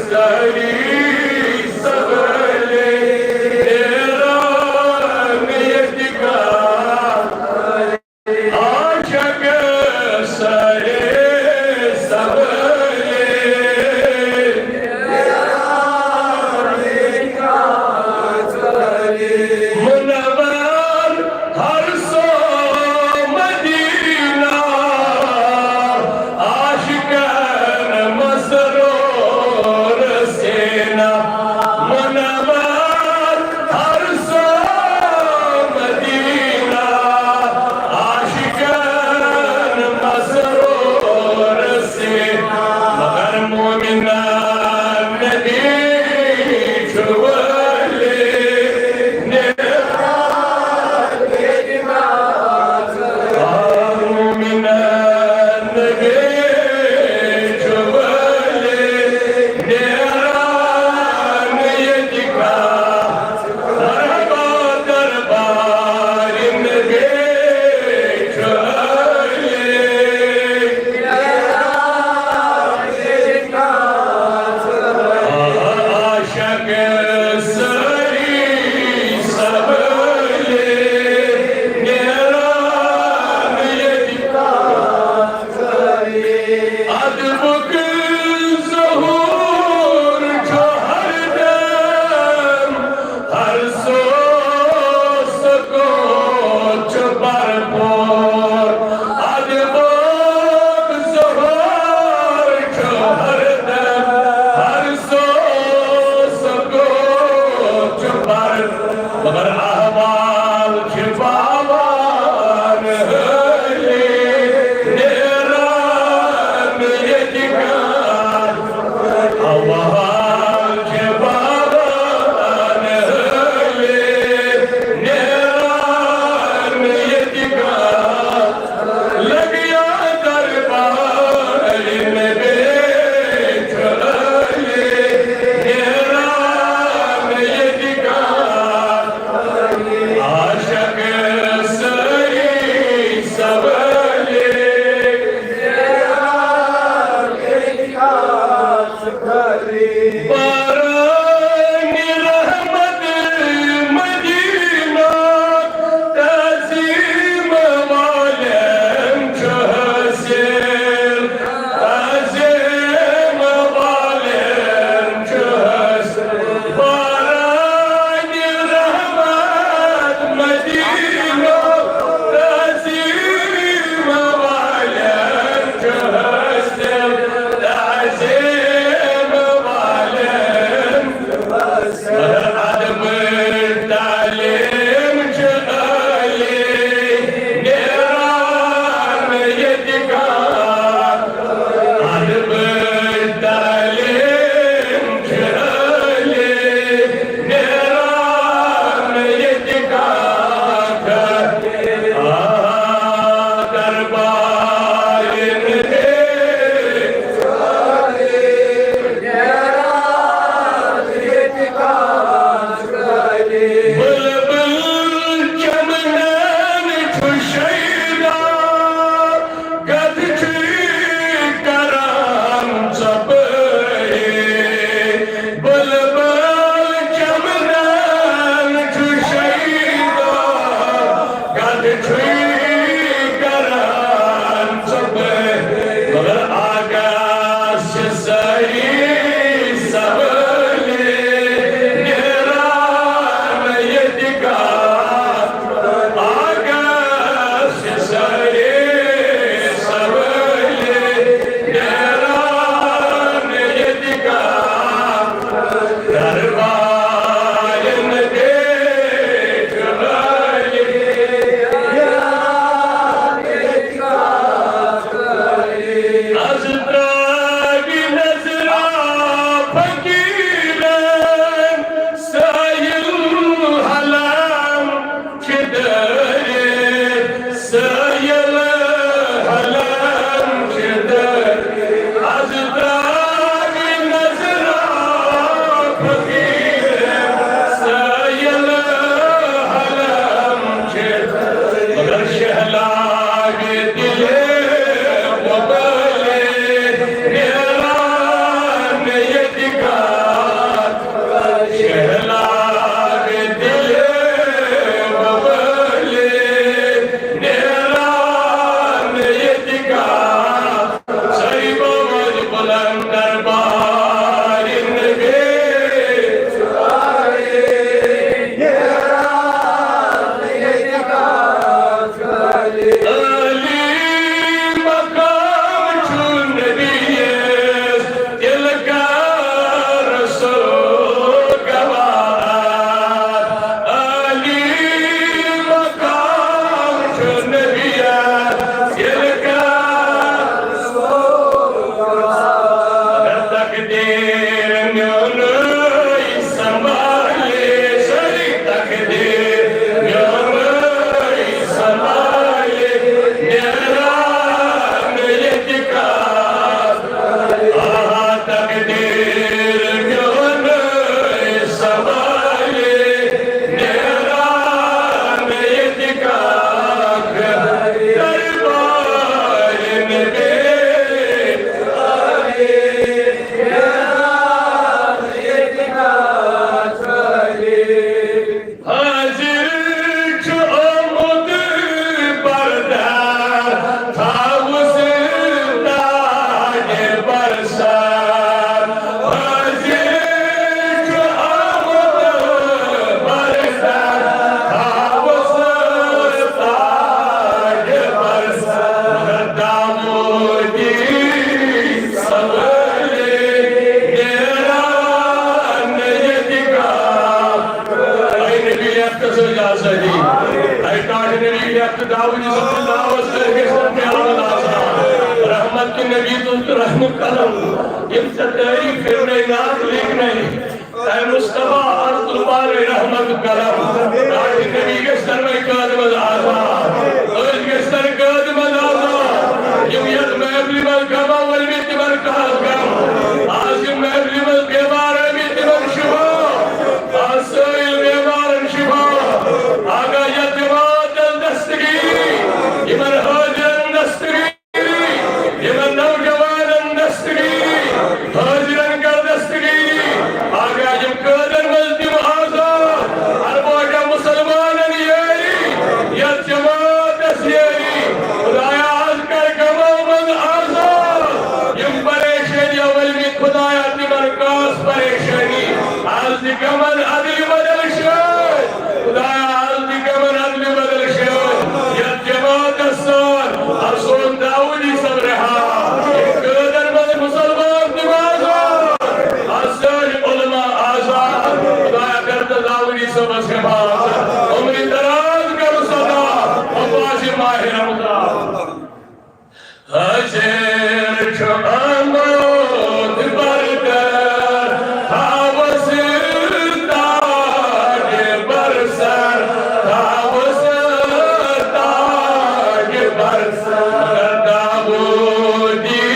تعزيم داؤد صلی اللہ علیہ وسلم رحمت کی نبی تو رحمت کرم یم سے تعریف کرنے نات لکھنے اے مصطفیٰ عرض البار رحمت کرم راج نبی کے سر میں قادم آزاد اور کے سر قادم آزاد یم ید محبلی ملکمہ والمیت مرکاز کم آزم محبلی ملکمار امیت من شفا آسائل بیمار شفا آگا یتمات الدستگی یمن حاجر دستگی یمن نوجوان دستگی حاجرن کر دستگی آگا یم قادر مزدیم آزاد ہر باقا مسلمان نیاری یت جماعت اسیاری خدایا آز کر کماؤ من آزاد یم پریشانی اول میں خدایا تمر کاس پریشانی آز دی کمن عدل بدل شد خدایا آز دی کمن عدل بدل شد یت جماعت اسان ارسون داودی سب رہا یم قادر من مسلمان دیم آزاد آسان علماء آزاد خدایا کرد داودی سب اسکباز عمری دراز کر صدا وفاظ ماہ رمضان حجر چھمود برگر حوث تاج برسر حوث تاج برسر داودی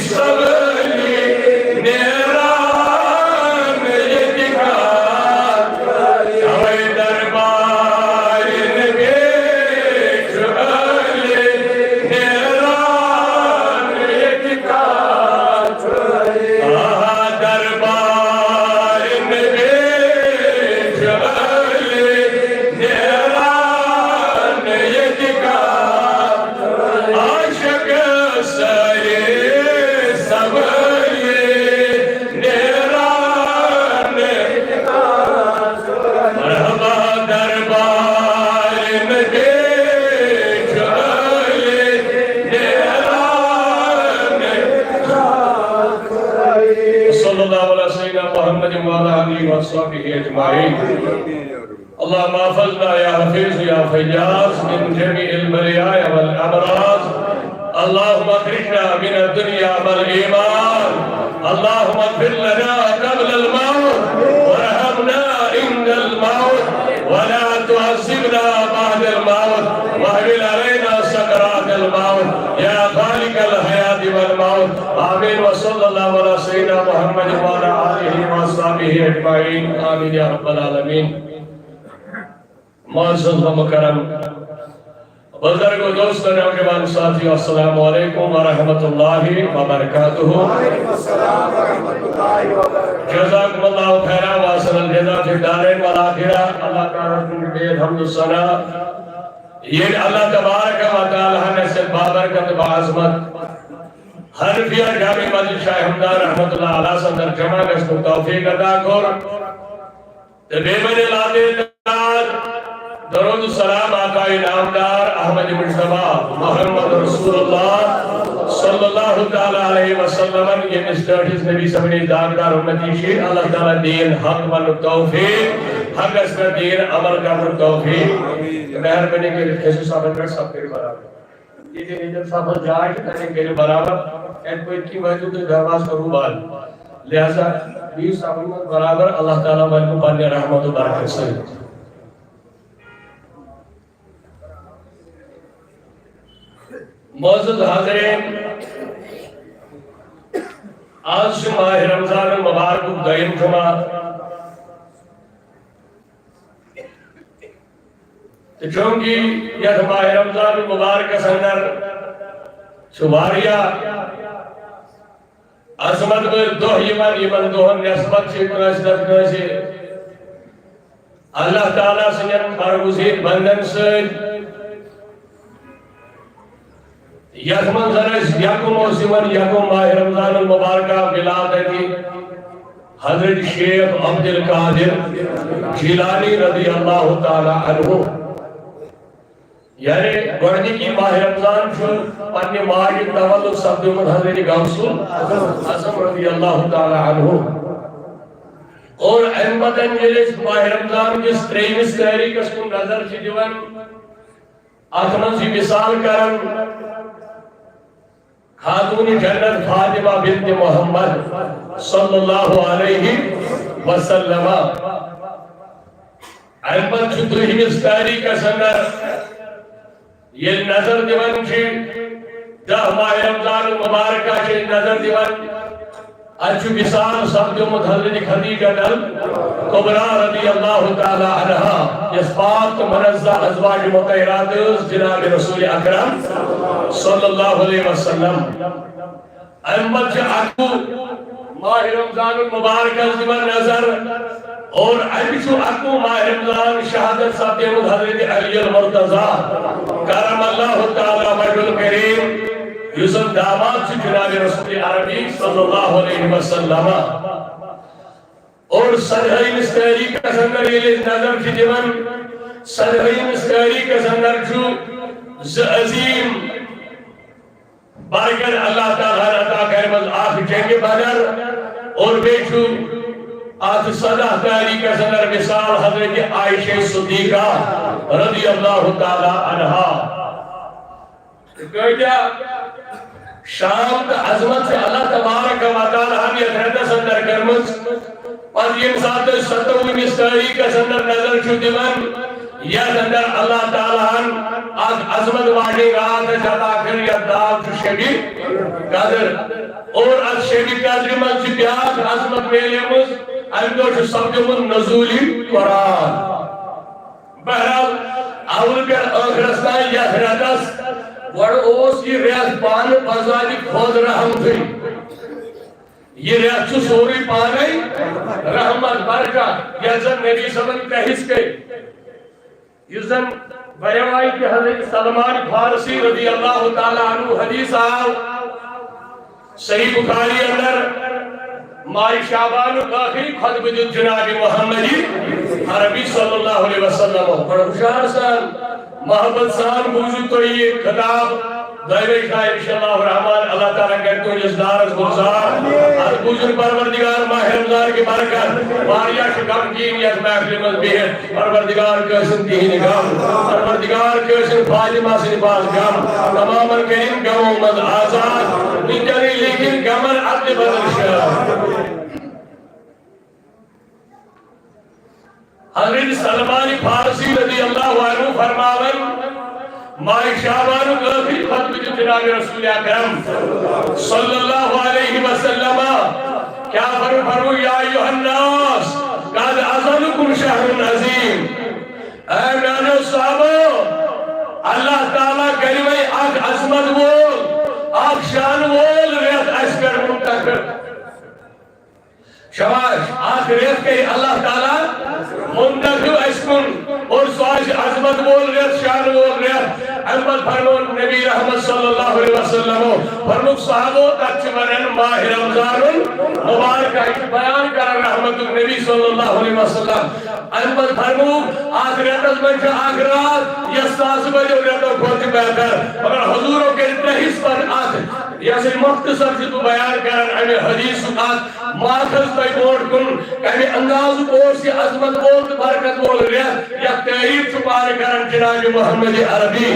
سبلی نیران یدکار ہوئی دربار نبی چلی نیران یدکار دربار نبی چلی نیران یدکار عاشق سری سبری نیران مرحبا دربار نبی چلی نیران صلی اللہ علیہ سیدنا محمد وعلا علیہ وصحبہ اجمعین اللہم حفظنا یا حفیظ یا فیاض من جميع البلیاء والامراض اللہم اخرجنا من الدنیا والایمان اللہم اغفر لنا قبل الموت ورحمنا عند الموت ولا تعذبنا بعد الموت واحمل علينا سكرات الموت يا خالق الحياة والموت آمين وصلى الله على سيدنا محمد وعلى آله وصحبه أجمعين آمين يا رب العالمين معزز و مکرم بزرگ و دوست و نوجوان ساتھیو السلام علیکم ورحمۃ اللہ وبرکاتہ جزاکم اللہ خیرا واصل الجزا فی الدارین والآخرہ اللہ تعالیٰ بید حمد الثنا یہ اللہ تبارک و تعالیٰ نے سے بابرکت بعظمت حنفیہ جامع مسجد شاہ حمدان رحمت اللہ علیہ صدر جمع گشت توفیق عطا کر بے بنے لادے درود السلام آقا نامدار احمد مجتبی محمد رسول اللہ صلی اللہ تعالیٰ علیہ وسلم یہ مسترٹیز نبی سبنی داغدار امتی شیر اللہ تعالیٰ دین حق من توفیق حق اس پر دین عمل کا من توفیق مہر بنے کے خیسو صاحب پر سب کے برابر یہ دین ایجن صاحب جائے کرنے کے برابر این کو اتنی وجود کے درواز کرو بال لہذا بیس صاحب برابر اللہ تعالیٰ ملکو پانے رحمت و برکت سے معزز حاضرین آج ماہ رمضان المبارک دائم جمعہ چونکہ یہ ماہ رمضان المبارک سندر شماریہ عظمت میں دو یمن دوہن نسبت سے کنسدت کنسی اللہ تعالیٰ سنجن برگزید بندن سے یک منظر اس یکم موسمن یکم ماہ رمضان المبارکہ ولادتی حضرت شیخ عبدالقادر جیلانی رضی اللہ تعالی عنہ یعنی گوڑنی کی ماہ رمضان چھو پنی ماہ تولد سبدمت حضرت غوث اعظم رضی اللہ تعالی عنہ اور احمد انجلس ماہ رمضان جس تریمس تحریک اس کو نظر چی دیوان اتمنى مثال کرن خاتون جنت فاطمہ بنت محمد صلی اللہ علیہ وسلم البت دہمس تاریخ اندر یہ نظر دیوان چھ 10 ماہ رمضان المبارکہ چھ نظر دیوان اچھو مثال سبدیومت حضرت خدیجہ کبریٰ رضی اللہ تعالی عنہ اس پاک منزہ ازواج مطہرات جناب رسول اکرم صلی اللہ علیہ وسلم احمد اکو ماہ رمضان المبارکہ دیوان نظر اور اچھو اکو ماہ رمضان شہادت سبدیومت حضرت علی المرتضی کرم اللہ تعالی وجہ الکریم یوسف داماد سے جناب رسول عربی صلی اللہ علیہ وسلم اور صدہی مستعری کا سنگر یہ نظر کی دیوان صدہی مستعری کا سنگر جو عظیم بارکر اللہ تعالیٰ عطا کرمز آخ جنگ بدر اور بیچو آت صدہ تاریخ کا سنگر مثال حضرت عائشہ صدیقہ رضی اللہ تعالیٰ عنہ کہتا شام کا عظمت سے اللہ تبارک و تعالی ہم یہ رہتا سندر کرمز اور یہ ساتھ 27 تاریخ کا سندر نظر چھو دیوان یا سندر اللہ تعالی ہم آج عظمت واجی رات جاتا کر یا داغ شبی قادر اور از شبی قادر من سے بیاد عظمت میلے مز اندو چھو سبجمن نزولی قرآن بہرحال اول پر آخرستان یا رہتا وڑ اوس یہ ریاض پان بازاری خود رحم تھی یہ ریاض چو سوری پانی رحمت برکہ یا زن نبی صلی کا حص کے یہ زن بیوائی کی حضرت سلمان فارسی رضی اللہ تعالیٰ عنہ حدیث آؤ صحیح بخاری اندر مائی شعبان آخری خطب جناب محمدی عربی صلی اللہ علیہ وسلم بڑا خوشار سان محبت سان موجود تو یہ خطاب دائرہ شاہ انشاءاللہ الرحمن اللہ تعالیٰ کرتے ہیں جسدار از گزار از بوجن پروردگار ماہ رمضان کی برکت واریا شکم جین یا محفل مذبیت پروردگار کسن دین گم پروردگار کسن فاطمہ سے نباز گم تمام کریم گموں مد آزاد نجری لیکن گمن عدل بدل شاہ حضرت سلمان فارسی رضی اللہ عنہ فرماون مائی شعبان غافی خطب جناب رسول اکرم صلی اللہ علیہ وسلم کیا فرمو یا ایوہ الناس قد ازلکم شہر عظیم اے میانو صحابو اللہ تعالیٰ کلمہ آگ عظمت بول آگ شان بول ریت اشکر منتقر شباش آگ ریت کہی اللہ تعالیٰ منتقل اشکن اور سواش عظمت بول ریت شان بول ریت احمد فرمون نبی رحمت صلی اللہ علیہ وسلم فرموک صحابو تچمرن ماہ رمضان مبارکہ بیان کرن رحمت نبی صلی اللہ علیہ وسلم احمد فرموک آخریت از منشا آخرات یستاس بجو ریتو کھوچ بہتر مگر حضوروں کے تحیث پر آخر یاسے مختصر سے تو بیان کرن امی حدیث آت ماخذ تای بورڈ کن کمی انداز بورڈ سی عظمت بولت برکت بول ریت یا تحریر چھپانے کرن جناب محمد عربی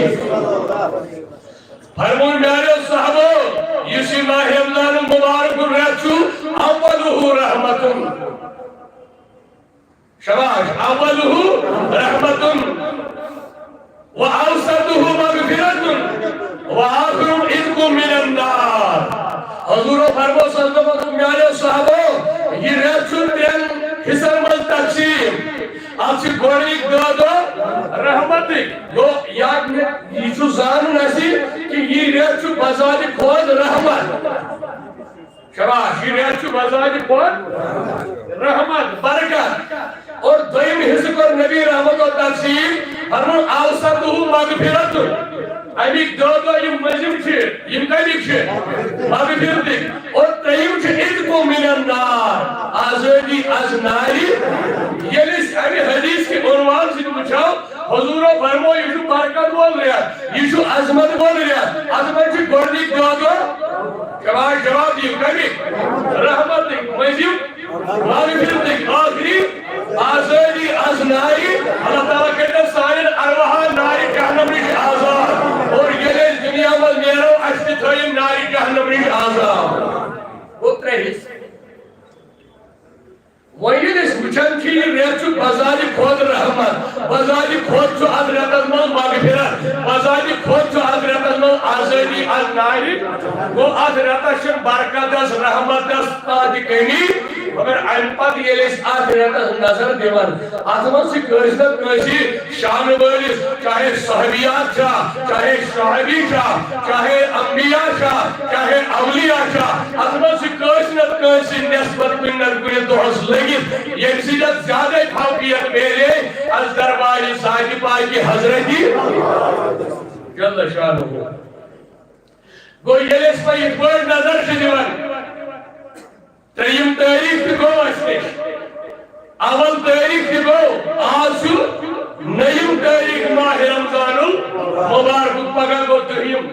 فرمون میارے صحابو یسی ماہ رمضان مبارک ریچو اولہو رحمتن شباش اولہو رحمتن وآوسطہو مغفرتن وآخرم اذکم من النار حضور فرمو صلی اللہ علیہ وسلم میارے صحابو یہ ریچو تین حصر مل تقسیم آپ سے گوڑی دو رحمتی دو یاد میں یہ جو زانن ایسی کہ یہ ریچو بزادی خود رحمت شباش یہ ریچو بزادی خود رحمت برکت اور دویم حصہ پر نبی رحمت و تقسیم فرمون اوسطہو مغفرت امیک دو یم مزیم چھے یم کبھی چھے مغفرت اور تریم چھے اذکو من النار آزادی از ناری یلیس امی حدیث کے عنوان سے پوچھاؤ حضور فرمو یہ جو برکت بول رہا یہ جو عظمت بول رہا عظمت کی گوڑی جواب دیو کبھی رحمت مزیم مغفرت آخری آزادی از ناری اللہ تعالیٰ کہتا ہے سائر ارواح ناری جہنم ریش آزاد ویلس وچن کی ریت بزالی خود رحمت بزالی خود چو از ریتت من مغفرت بزالی خود چو از ریتت من آزادی از ناری گو از ریتت شن برکت از رحمت از تادی کنی مگر انپت یلیس از ریتت نظر دیوان آتمان سی کرشنت کرشی شان ویلس چاہے صحبیات شا چاہے صحبی شا چاہے انبیاء شا چاہے اولیاء شا آتمان سی کرشنت کرشی نسبت کنن کنن دوست لگی یہ سیدت زیادہ فوقیت میرے از درباری ساجی پائی کی حضرتی جل شانہ گو یلیس پا یہ بڑ نظر شدیون تریم تاریخ کی گو اشتش اول تاریخ کی گو آسو نیم تاریخ ماہ رمضان مبارک پگا گو تریم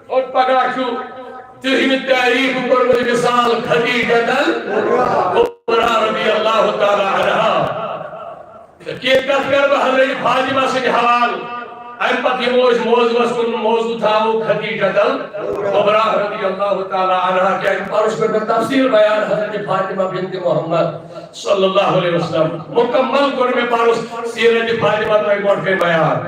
اور پگا شو تریم تاریخ پر مجھے سال خدیجتل رضی اللہ تعالی عنہ کہ کس کر حضرت فاطمہ سے حوال ام پتہ یہ موضوع کن موضوع تھا وہ خدیجہ کبریٰ رضی اللہ تعالی عنہ کہ اور اس پر تفصیل بیان حضرت فاطمہ بنت محمد صلی اللہ علیہ وسلم مکمل کر میں پاروس سیرت فاطمہ تو گوٹ کے بیان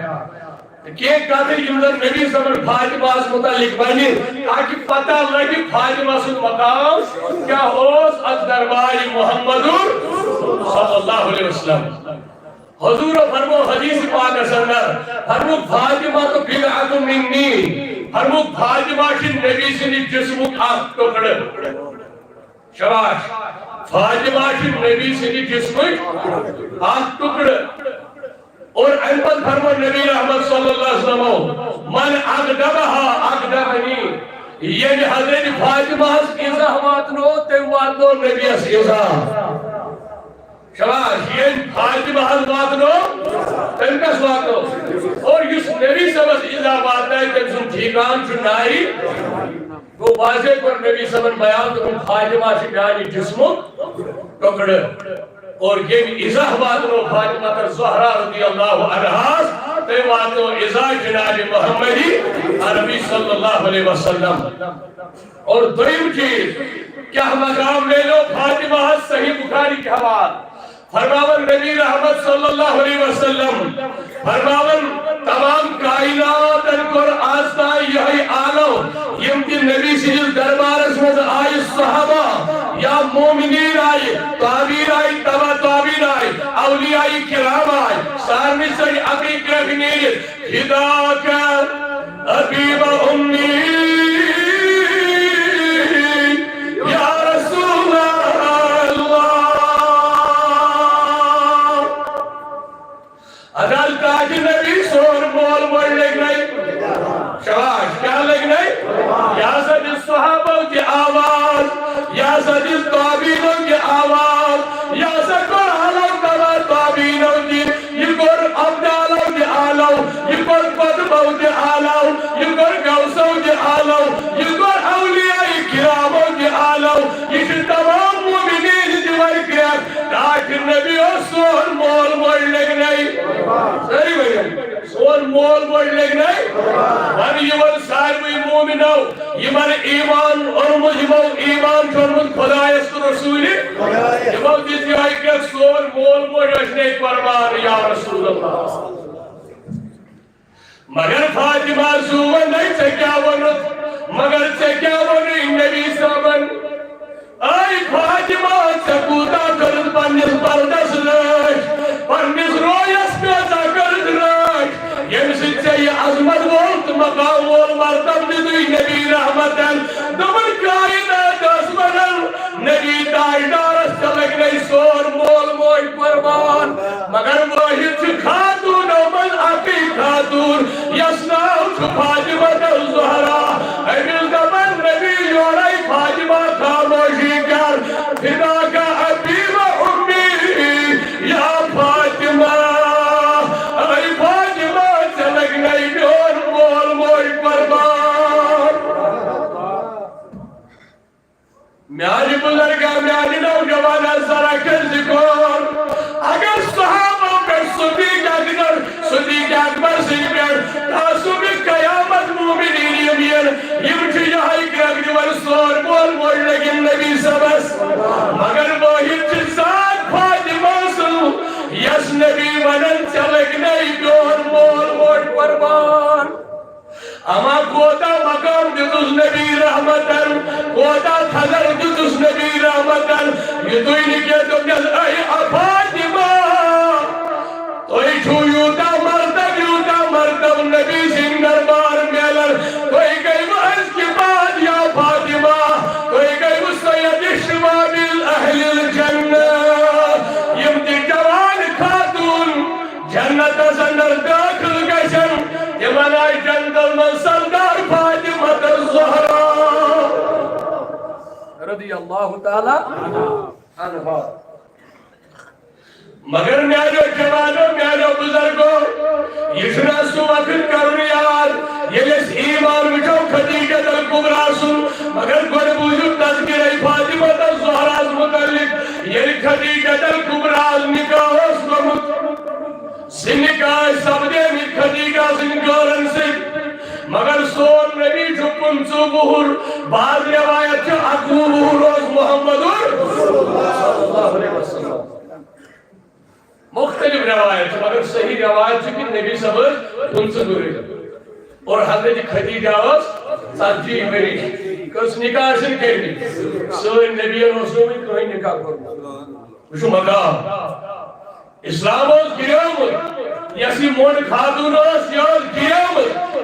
کہ کہتے ہیں کہ نبی صلی اللہ علیہ وسلم فاطمہ اس متعلق بانی تاکہ پتہ لگی فاطمہ سے مقام کیا ہوس از درباری محمد صلی اللہ علیہ وسلم حضور فرمو حدیث پاک اثر فرمو فاطمہ تو بلعت منی فرمو فاطمہ کی نبی سے جسم آخ ٹکڑ شباش فاطمہ کی نبی سے جسم آخ ٹکڑ اور انپت فرمو نبی رحمت صلی اللہ علیہ وسلم من اقدمها اقدمنی یعنی حضرت فاطمہ اس ازاہ واتنو تیم واتنو نبی اس ازاہ شباش یعنی فاطمہ اس واتنو تیم کس واتنو اور اس نبی سب اس ازاہ واتنو تیم سن ٹھیکان چنائی وہ واضح پر نبی سبن بیان تو فاطمہ سے بیانی جسمو ٹکڑ اور یہ ازاہ واتنو فاطمہ تر زہرہ رضی اللہ عنہ تے واتنو ازاہ جناب محمدی عربی صلی اللہ علیہ وسلم اور دویم چیز کیا مقام لے لو فاطمہ صحیح بخاری کے حوال فرماون نبی رحمت صلی اللہ علیہ وسلم فرماون تمام کائنات انکر آستا یہی آلو یمکن نبی سجل دربار اسمز آئی صحابہ یا مومنین آئی تابیر آئی تبا تابیر آئی اولیاء کرام آئی سارنی سری اقی کرفنیر ہداکا حبیب امی یا رسول اللہ ادال تاج نبی سور مول مول لگ نہیں شباش کیا لگ نہیں یا سجل صحابہ کی آواز یا سجل تابینوں کی آواز یا سکر حلو تبا تابینوں کی یہ گر عبدالوں کی آلو یہ گر قدبوں کی آلو یہ گر گوسوں کی آلو یہ گر اولیاء کراموں کی آلو یہ تمام مومنین دیوائی کرام تاکہ نبی سون مول مول لگ نہیں صحیح بھئی سون مول مول لگ نہیں ون یون ساروی مومنو یمن ایمان اور مجمو ایمان چونمت خدایست رسولی یمو دیتی آئی کہ سون مول مول اشنے قربان یا رسول اللہ مگر فاطمہ سوون نہیں سے کیا ونت مگر سے کیا ونی نبی سامن آئی فاطمہ سکوتا کرد پنیس پردس لش پنیس رویس پیسا کرد لش یمسید سے یہ عظمت بولت مقام بول مرتب دیدوی نبی رحمتن دمن کائنات اسمنن نبی دائی دارس چلک نہیں سور مول موئی قربان مگر واحد چھ خاتون من اقی خاتون یسناو چھ فاطمت الزہرا ایمیل دمن نبی یوڑائی فاطمہ خاموشی کر فدا کا حبیب امی یا فاطمہ اے فاطمہ چلک نہیں دور مول موئی قربان میاری بزرگا میاری نوجوانا ذرا کر ذکر اگر صحابہ پر صدیق اکبر سے پر تاسو بھی قیامت مومنین یمین یمچی یہاں اکرام دیور سور مول مول لگن نبی سبس مگر واحد چیز ذات مقام دتس نبی رحمتن کوتا تھزر دتس نبی رحمتن یہ تو ہی نکے تو کہت اے فاطمہ توئی چھو یوتا مرتب نبی سن دربار میلر کوئی گئی وہ اس کے بعد یا فاطمہ کوئی گئی وہ سید شباب اہل الجنہ یم دی جوان خاتون جنت اندر داخل گشن یمن آئی جنگل من سردار فاطمہ الزہرا رضی اللہ تعالی عنہ مگر میانو جوانو میانو بزرگو یہ شنا سو وقت کرن یاد یہ لیس ایمان وچو خدیجہ الکبرا سن مگر گوڑ بوجو تذکر فاطمہ الزہرا متعلق یہ خدیجہ الکبرا نکاح اسلامت سنکاح سبدے میں خدیجہ سنگارن سے مگر سون نبی جو پنچو بہر بعض روایت جو اکو بہر روز محمد صلی اللہ علیہ وسلم مختلف روایت مگر صحیح روایت کہ نبی صبر ان سے دوری اور حضرت خدیجہ اس ساتھی میری کس نکاح سے کرنی سوئے نبی رسول میں کوئی نکاح کرنا وشو مقام اسلام اس گریوم یسی مون خاتون اس یاد گریوم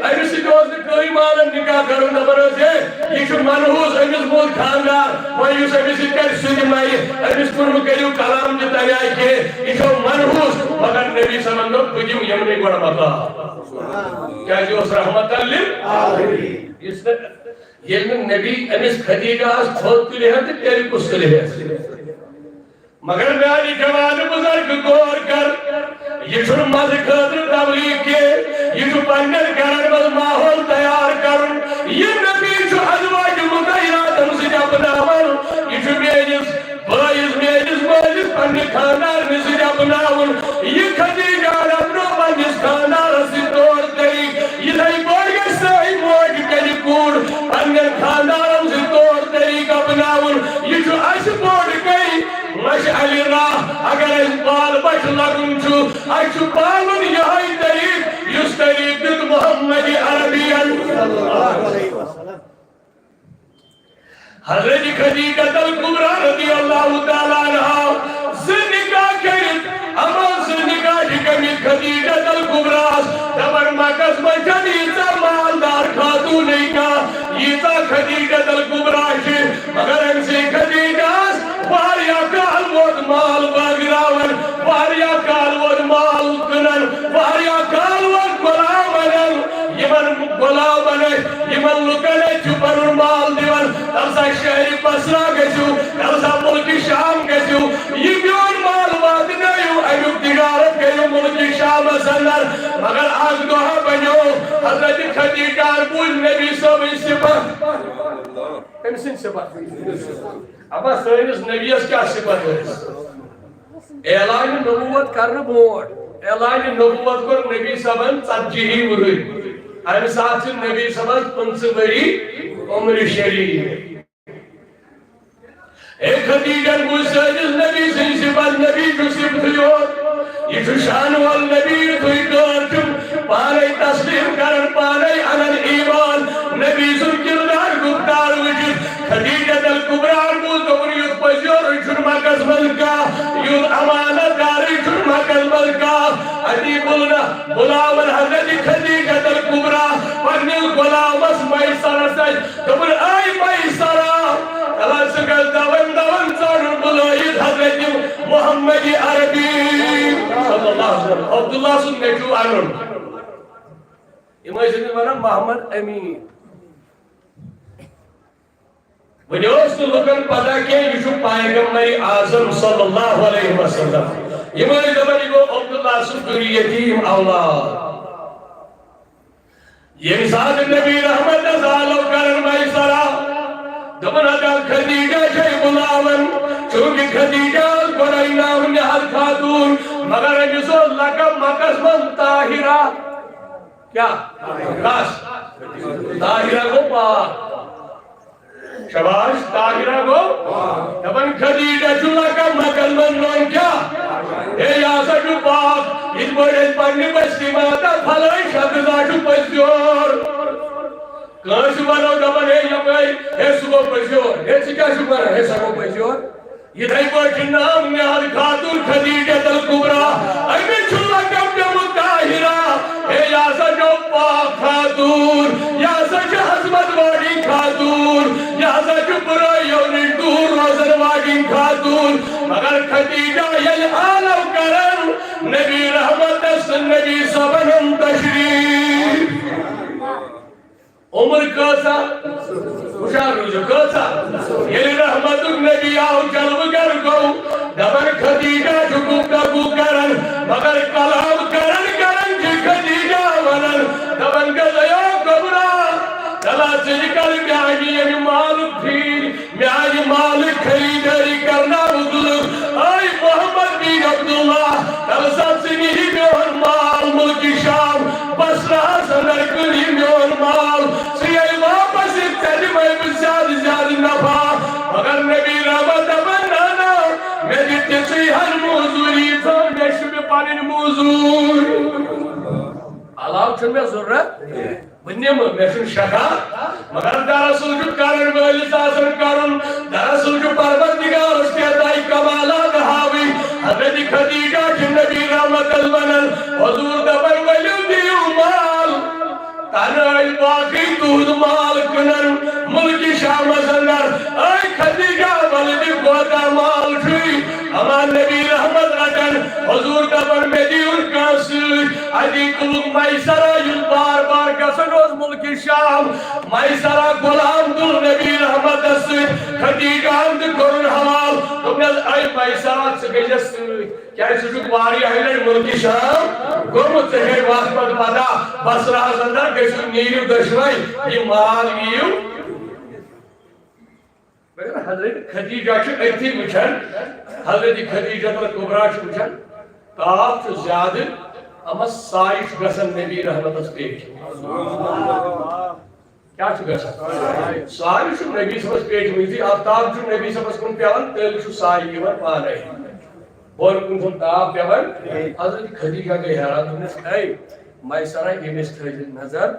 ایسی دوست کوئی مالم نکاح کرو نبرس ہے یہ چھو منحوس امیس مول خاندار ویوس امیسی کر سنی مائی امیس کنو کریو کلام جتا گیا کہ یہ چھو منحوس مگر نبی سمندو بجیم یمنی گوڑا مقام کیا جو اس رحمت اللہ اس نے یہ نبی امیس خدیجہ اس خود تلی ہے تیری کس تلی ہے مگر میاری جوان بزرگ گور کر یہ چھو مز خطر تبلیغ کے یہ چھو پنڈر کرن بس ماحول تیار کرن یہ نبی چھو ازواج مطہرات ہم سے جب ناون یہ چھو میجز بائیز ماجز پنڈر خاندار میں سے جب ناون یہ خدیجہ اپنو پنجز خاندار سے دور تری یہ نہیں بڑھ سائی موج کلی کور پنڈر خاندار ہم سے دور تری کب ناون یہ چھو اش بوڑ گئی مشعل راہ اگر اس بال بچ لگن چھو اچھو پالن یہائی طریق یس طریق دل محمد عربیان حضرت خدیجہ الکبرا رضی اللہ تعالیٰ عنہ زنگاہ کرت اما زنگاہ جکمی خدیجہ الکبرا دبر مکس بچن ایسا مالدار خاتونی کا ایسا خدیجہ الکبرا شی مگر انسی خدیجہ واریا کال وود مال باگراون واریا کال وود مال کنن واریا کال وود غلامن یمن غلامن یمن لکنے چھپر مال دیون تلسا شہر بصرہ گژھو تلسا ملک شام گژھو یہ بیون مال واد نیو ایوب تجارت گئیو ملک شام اندر مگر آج دوہا بنو حضرت خدیجہ بوجھ نبی صاحب صفت امسن صفت ابا سینس نبیس کیا صفت ہے اعلان نبوت کرنے بوٹ اعلان نبوت کر نبی صاحبن 40 ورئی ایم ساتھ نبی صاحبن 50 وری عمر شریف اے خدیجہ بوجھ سینس نبی سے صفت نبی جو صفت یور یہ جو شان والنبی توی دارتم پانے تسلیم کرن پانے انن ایمان نبی سن کردار گفتار وجود خدیجہ الکبرا بول دور یود پزیور چھن مکس ملکا یود امانت داری چھن مکس ملکا ادی بولنا غلامن حضرت خدیجہ الکبرا پنیل غلامس میسر سج دور آئی میسرہ اللہ سکل دون چانن بلائید حضرت محمد عربی صلی اللہ علیہ وسلم عبداللہ سن نیچو آنن امائی سے مانا محمد امین ونیوست لکن پتا کہ یشو پیغمبر اعظم صلی اللہ علیہ وسلم امائی زبانی کو عبداللہ سن دوری یتیم اولاد یہ ساتھ نبی رحمت ازالو کرن میسرہ دبنا جا خدیجہ شئی بلاون چونکہ خدیجہ گوڑائی نام نہل خاتون مگر انجسو لکم مکس من طاہرہ کیا؟ کس طاہرہ کو پاک شباش طاہرہ کو دبن خدیجہ چلا کا مکس من نون کیا؟ اے یاسا جو پاک اس بڑے پڑھنے بستی ماتا پھلائی شکزا جو پسیور کانش ونو دمن ہے یپائی ہے سگو پجور ہے سکا شکر ہے سگو پجور یہ دائی پاک نام نیاد خاتون خدیجہ الکبرا ایمی چھلا کم جب متاہرہ ہے یا سجو پاک خاتون یا سج حضمت واڑی خاتون یا سج برائیونی دور روزن واڑی خاتون مگر خدیجہ یل آلو کرن نبی رحمت است نبی سبنم تشریف عمر کسا خوشحال روزو کسا یلی رحمت نبی آو جلو گر گو دبر خدیجہ جگو کبو کرن مگر کلام کرن کرن جی خدیجہ ونن دبن گزیو کبرا دلا سجکل میائی یعنی مال پھیر میائی مال خریداری کرنا مطلب آئی محمد بن عبداللہ دل سب سے نہیں میون مال ملک شام بس رہا سندر کلی میون مال سیائی واپس اتنی میں زیادہ نفع مگر نبی رحمت بنانا میں دیتے سی ہر موضوعی تھا میں شبہ پانین موضوع علاو چھن میں ضرورت بنیم میں چھن شکا مگر دراصل جو کارن ویلی ساسن کارن دراصل جو پروردگار اس کے دائی کمالات حاوی حضرت خدیجہ کی نبی رحمت البنن حضور دبر ولیو دیو مال تنائی باقی دود مال کنن ملکی شام زندر اے خدیجہ ولدی گودا مال چھوئی امان نبی رحمت رکن حضور دبر میں دیون کانسل ادی کلوگ مائسرہ یل بار بار کسن روز ملکی شام مائسرہ غلام دل نبی رحمت اسد خدیجہ ہم دی کرن حوال تم نے اے مائسرہ سکیجس کیا اس وقت واری آئیلن ملکی شام گرمت سہر واسپت پتا بس رہا زندر کسی نیریو دشوائی یہ مال گیو حضرت خدیجہ چھو ایتی بچھن حضرت خدیجہ الکبرا چھو بچھن تاپ چھو زیادہ اما سائش گسن نبی رحمت اس پیٹ کیا چھو گسن سائش نبی سمجھ پیٹ ہوئی تھی آفتاب چھو نبی سمجھ کن پیان تیل چھو سائی گیون پانے بور کن سن تاپ پیان حضرت خدیجہ کے حیران دنس اے مائسرہ امس تھے نظر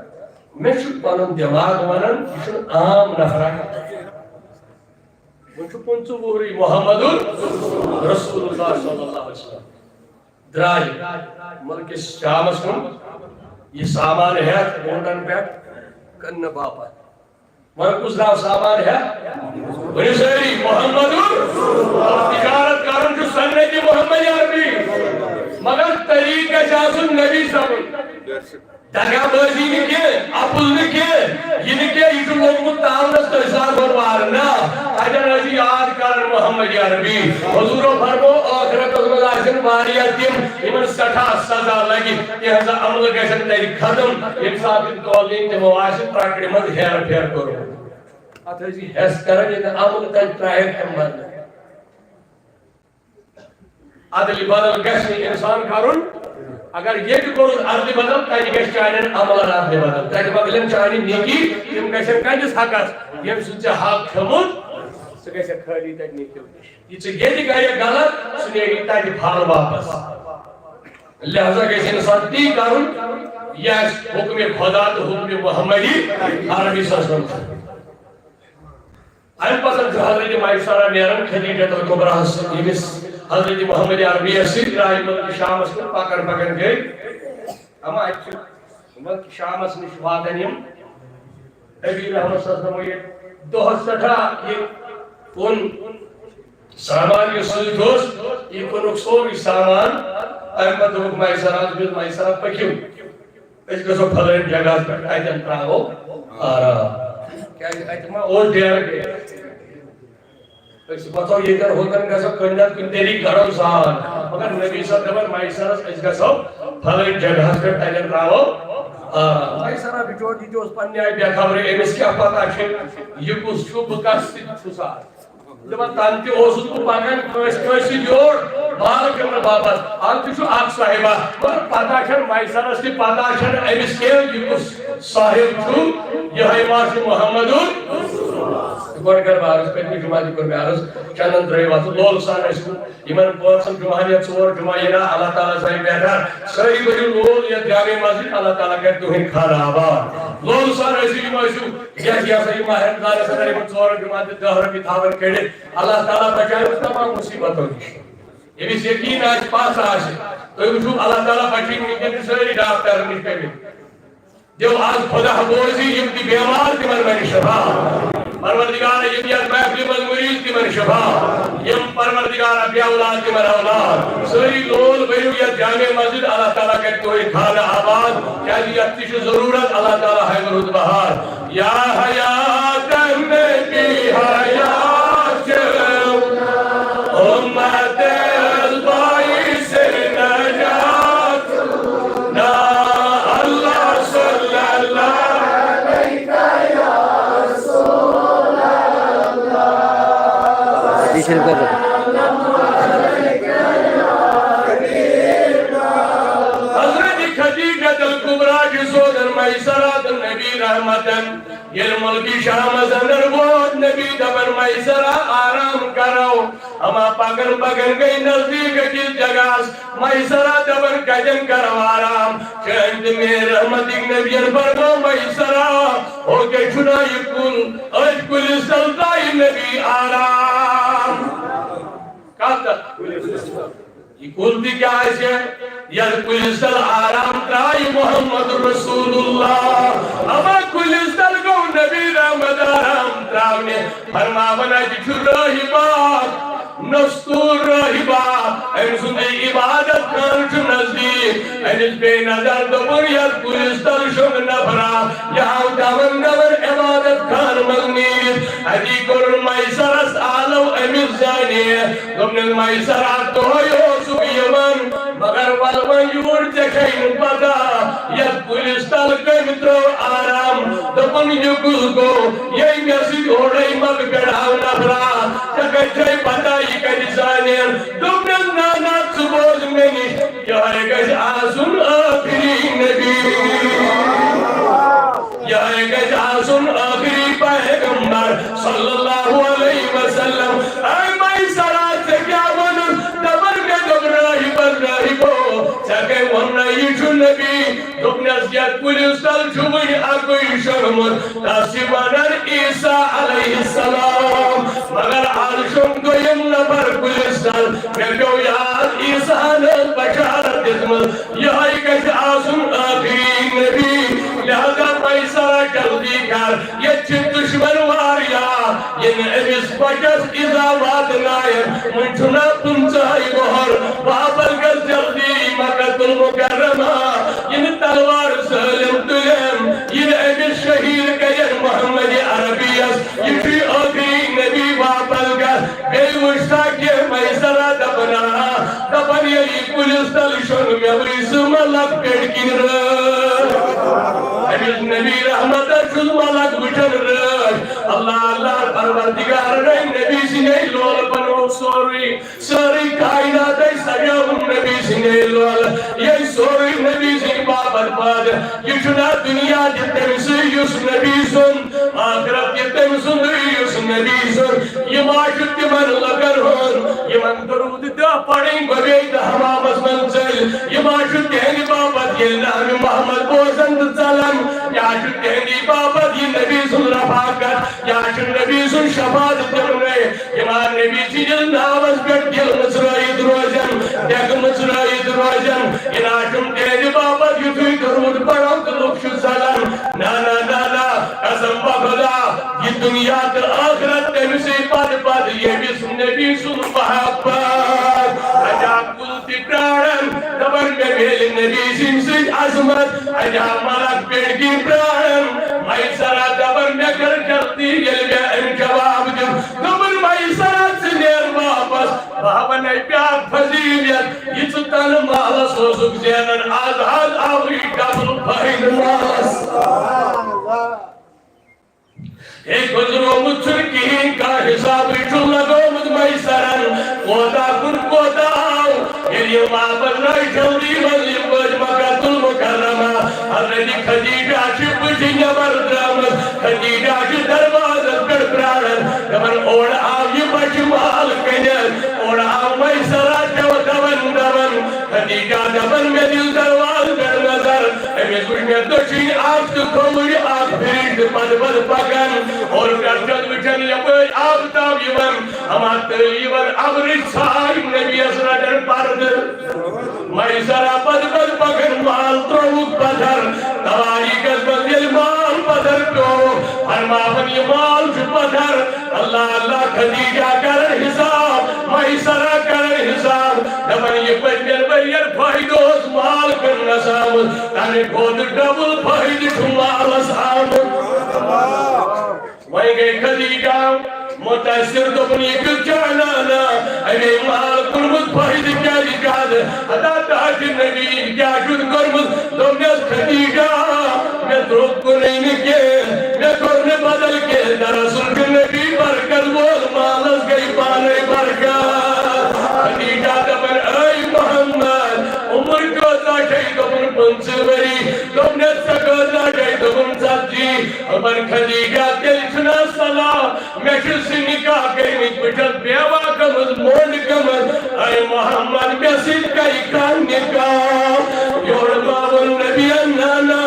میں چھو پانن دماغ ونن چھو عام نفرہ ونچو پنچو بوری محمد رسول اللہ صلی اللہ علیہ وسلم درائی ملک شامس کن یہ سامان ہے اونٹن پیٹ کن باپا مرکز راو سامان ہے ونی سیری محمد تجارت کارن جو سنتی محمد عربی مگر طریقہ جاسن نبی صاحب دگا بازی نکے اپل نکے یہ نکے یہ جو لوگ تعاونس تو حساب بروارنا اجن ازی یاد کرن محمد عربی حضور فرمو آخرت از ملازم واریا تیم ایمن سٹھا سزا لگی یہ ہزا عمل گیسن تیری ختم انصاف تولین تے مواشد پراکڑی مند ہیر پھیر کرو ات ازی حس کرن یہ عمل تیری ٹرائر ہم مرنا عدلی بدل گیسن انسان کارون اگر یہ بھی کرو عدلی بدل تیری گیس چاہنین عمل عدلی بدل تیری بدلن چاہنین نیکی تم گیسن کنجس حقس یہ سنچہ حق کھمود سو گیسن خالی تیری نیکی ہوتی یہ چھے یہ دی گئی غلط سنیگی تیری بھال واپس لہذا کیسے انسان تی کرن یہ حکم خدا تو حکم محمدی عربی سسلم این پسند جو حضرت مائشارہ نیرن خدیجہ الکبرا حضرت محمد عربی اسید راہی ملک شامس کو پکڑ گئے اما اچھو ملک شامس نش واتنیم نبی رحمت صلی اللہ علیہ وسلم دو سٹھا یہ ان سامان یہ سوئی دوست یہ کنک سوری سامان احمد حکم مائشارہ بیل مائشارہ پکیو اس کو سو پھلین جگہ پر ایتن پراغو آرہا کیا ایتما اور دیر گئے اس بطور یہ کر ہوتن گسو کنجد کن تیری گھرم سان مگر نبی صلی اللہ علیہ وسلم مائسرس اس گسو پھلین جگہ پر ایتن پراغو آرہا مائسرہ بچور جی جو اس پر نیائی بیا خبری امس کیا پتا چھے یہ کس چھو بکاسی چھو سار جب تانتی اوسط کو پاکن کوئی جوڑ مال کمر بابت آنتی چھو آگ صاحبہ مگر پتا چھن مائسرس کی پتا چھن امس کے یہ کس صاحب چھو یہ حیواز محمد گۄڈٕ کر بہٕ عرض پٔتمہِ جُمعہ تہِ کوٚر مےٚ عرض چندن ترٛٲیِو اَتھ لولہٕ سان ٲسِو یِمن پانٛژن جُمعہن یا ژور جُمعہ یِنا اللہ تعالیٰ تھٲیِو بہتر سٲری بٔرِو لول یتھ جامع مسجد اللہ تعالیٰ کرِ تُہٕنٛدۍ خانہٕ آباد لولہٕ سان ٲسِو یِم ٲسِو یتھ یہِ ہسا یہِ ماہ رمضانس اگر یِمن ژورن جُمعہن تہِ 10 رۄپیہِ تھاوان کٔڑِتھ اللہ تعالیٰ بچٲیِو تمام مُصیبتو نِش ییٚمِس یقیٖن آسہِ پَژھ آسہِ تُہۍ وٕچھِو اللہ تعالیٰ بچٲیِو وٕنکٮ۪ن چھِ سٲری ڈاکٹرن نِش پیٚمٕتۍ دِو آز خدا بوزی یِم تہِ بیمار تِمن بنہِ شفا پروردگار یم یتھ محفلہِ منٛز مریض تِمن شفا یم پروردگار بے اولاد تِمن اولاد سٲری لول بٔرِو یتھ جامع مسجد اللہ تعالیٰ کرِ تُہٕنٛدۍ خانہٕ آباد کیٛازِ یتھ تہِ چھِ ضروٗرت اللہ تعالیٰ ہاوِ رُت بہار یا حیات نبی حیات امت الباعث نجات نا اللہ صلی اللہ حضرت خدیجہ الکبریٰ کی سودر میسرات نبی رحمتن یہ ملکی شام اندر ووت نبی دبر میسرہ آرام کرو ہما پگن گئی نزدیک کس جگہ میسرہ دبر کجن کرو آرام چند میں رحمتک نبیان فرمو میسرہ ہو کے چھنائی کل اج کل سلطائی نبی آرام کہتا یہ کل بھی کیا ہے یہ کلستل آرام ترائی محمد رسول اللہ اما کلستل کو نبی رحمت آرام تراؤنے فرماونا جچھو رہی بات نستور رہی بات این سنی عبادت کانچ نزدیک اینس بے نظر دبر یاد کلستل شن نفرا یہاں دامن عبادت کان مغنیر حدی قرن مائسرس آلو امیز زانی دمن مائسرات تو یوسف یمن مگر والوان یور جکھین پتا یاد کلستل کمترو آرام دبن یکل کو یہی میسی اوڑی مگ بیڑاو نفرا جکھے پتا یہ کجسانیر دمن نانات سبوز منی یہ گج آسن آخری نبی یہ گج آسن آخری پیغمبر صلی اللہ علیہ وسلم اے مائی سرات سے کیا ونن دبر میں دبراہی بزراہی کو سکے وننائی چھو نبی دبنس یاد کلستل چھوئی اکوئی شرمت تاسی ونن عیسیٰ علیہ السلام مگر عرشم کو یم نبر کلستل میں جو یاد عیسیٰ نے بشارت دزمت یہاں کس آسن آخری نبی لہذا پیسرہ جلدی کر یہ چھت دشمن واریا یہ امیس بچس ازاوات نائر منچنا پنچائی بہر بابل گز جلدی مکت المکرمہ یہ تلوار سلم تلم یہ امیس شہیر گیر محمد عربیس یہ فی آخری نبی بابل گز بے وشتا کے پیسرہ دبنا دبن یہ کلستل شن میوری سملک پیڑکن امیس نبی رحمت شد ملک بچن رش اللہ اللہ پروردگار رہی نبی سنے لول بنو سوری کائنات سجاو نبی سنے لول یہ سوری نبی سنے بابت پاد یہ چنا دنیا جتن سے یس نبی سن آخرت جتن سن یس نبی سن یہ معاشد من لگر ہون یہ من درود دا پڑیں ببید حمامس منزل یہ معاشد کہنی بابت یہ نام محمد بوزند ظلم یا شد کہنی بابت یہ نبی سن رفاقت یا شد نبی سن شفاعت درنے ایمان نبی سی جل ناوز بیٹ دل مصرائی دروجن دیکھ مصرائی دروجن اناشم کہنی بابت یہ توی درود پڑھو کلوک شد ظلم نانا نانا قسم بخدا یہ دنیا در آخرت تمسی پد یہ بھی سن نبی سن محبت عجاب کلتی پرارن دبر میں بھیل نبی سن سن عظمت عجاب ملک پیڑ کی پرارن مائی سرا دبر میں کر جلدی گل میں ان جواب جو دبر مائی سرا سنیر واپس بابا نئی پیار فضیلیت یہ ستان مالا سوزک زینن آزاد آوری ڈبل بھائن ماس ایک گزرو مجھر کہیں کا حساب رچھو لگو مجھ مائی سرن کودا کن کودا آؤ یہ واپس رائی جلدی مزیم بج مکت المکرمہ حضرت خدیجہ شب جنیا بردرامت خدیجہ شب دروازت پر پرارن اور آو یہ بچ مال کنیت اور آو میسرہ دون خدیجہ دبن میں دل درواز در نظر امیس کچھ میں دوچین آب تو کھوڑی آب پھرید پد پد پکن اور کرچد وچن یبای آب تاب یون ہمات یون عبرش سائم نبی اسرہ در پرد میسرہ پد پد پکن مال تروک پدر تواری قسمت دل مال پدر پیو فرماون یہ مال جو پدر اللہ اللہ خدیجہ کرن حساب میسرہ کرن حساب دبن یہ پجر بریر فائدوز مال کرن نسام تانے خود ڈبل فائد شمال اسام وہیں گئے خدیجہ متاثر دبنی کل جانانا اے مال کرمت فائد کیا لکھاد ادا تاج نبی کیا جد کرمت دمت خدیجہ میں دروگ کو نہیں نکے میں کرنے بدل کے درسل کے نبی برکت بول مالس گئی پانے برکت خدیجہ دبن اے محمد عمر کو داشئی دبن پنسوری دبنت سکو داشئی دبن سبجی عمر خدیجہ دل سنا صلاح میں شسی نکاح گئی نک بچت بیوا کمز مونڈ کمز اے محمد میں سید کا اکان نکاح یور باون نبی انانا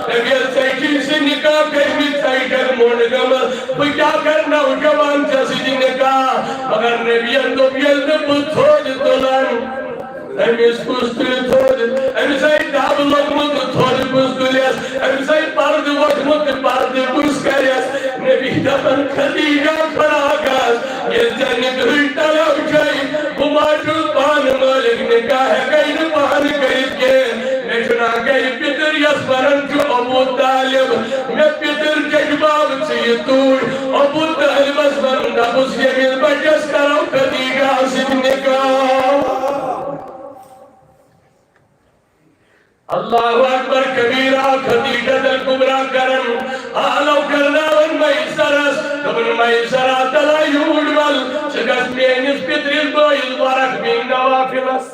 نبی سیچی سے نکاح گئی بھی سیچر مونڈ کمز بچا کر نوجوان جسی نکاح مگر نبی اندو بیل نبت ہوج دلن امیس کستر تھوڑ امیسائی داب لگمت تھوڑ کستریس امیسائی پرد وقمت پرد کسکریس نبی دبن خدیجہ پراغاز یہ جنگ ہلٹا لگ جائی بماجو پان مالک نکاہ گئی نپان کرد کے میں چنا گئی پیتر یسبرن جو ابو طالب میں پیتر ججباب سے توڑ ابو طالب اسبرن دبس یمیل بجس کرو خدیجہ سید نکاح اللہ اکبر کبیرہ خدیجہ الکبرى کرن آلو کرنا ون میسرس دبن میسرہ تلا یوڑ مل سگس مینس پتریس بائیس ورق بین نوافلس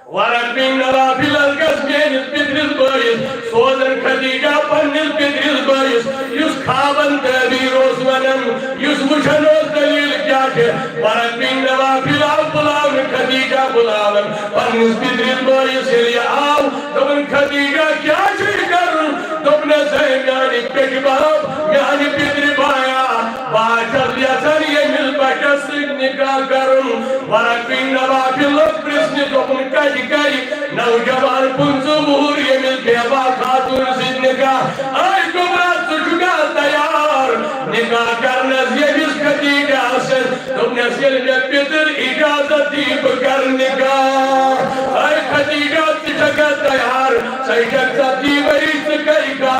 ورق بین نوافلس گس مینس پتریس بائیس سوزن خدیجہ پنس پتریس بائیس یس خوابن تعبیر اس ونن یس وچھن اس دلیل کیا کہ ورق بین نوافلہ بلاون خدیجہ بلاون پنس پتریس بائیس یہ آو دبن خدیجہ کیا چیز کرن دبن زین یعنی پیٹ باب یعنی پیتر بایا باچر لیسن یہ مل بچہ سید نکاح کرن ورق بین نوافل پرسنی دبن کج کئی نوجوان پنسو بہور یہ مل بیبا خاتون سید نکاح آئی کبرا سجگا تیار نکاح کرنس یہ جس خدیجہ سے دبن سیل میں پیتر اجازت دیب کر نکاح آئی خدیجہ تجگا تیار سیجک سبتی بریس کئی گا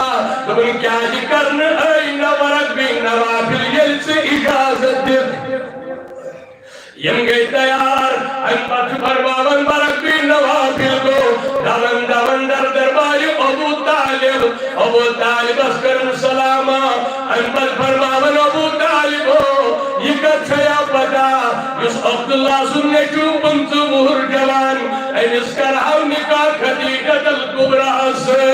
دبن کیا جی کرن اے نورک بین نوافل یل سے اجازت دیب یم گئی تیار انپت فرماون برک بین نوافل کو دون دون در درباری ابو طالب اسکرن سلاما انپت فرماون ابو طالب ہو یہ کچھیا پتا یس عبداللہ سننے چوبن تو مہر جوان این اس کرہاو نکاح خدیجہ الکبرى سے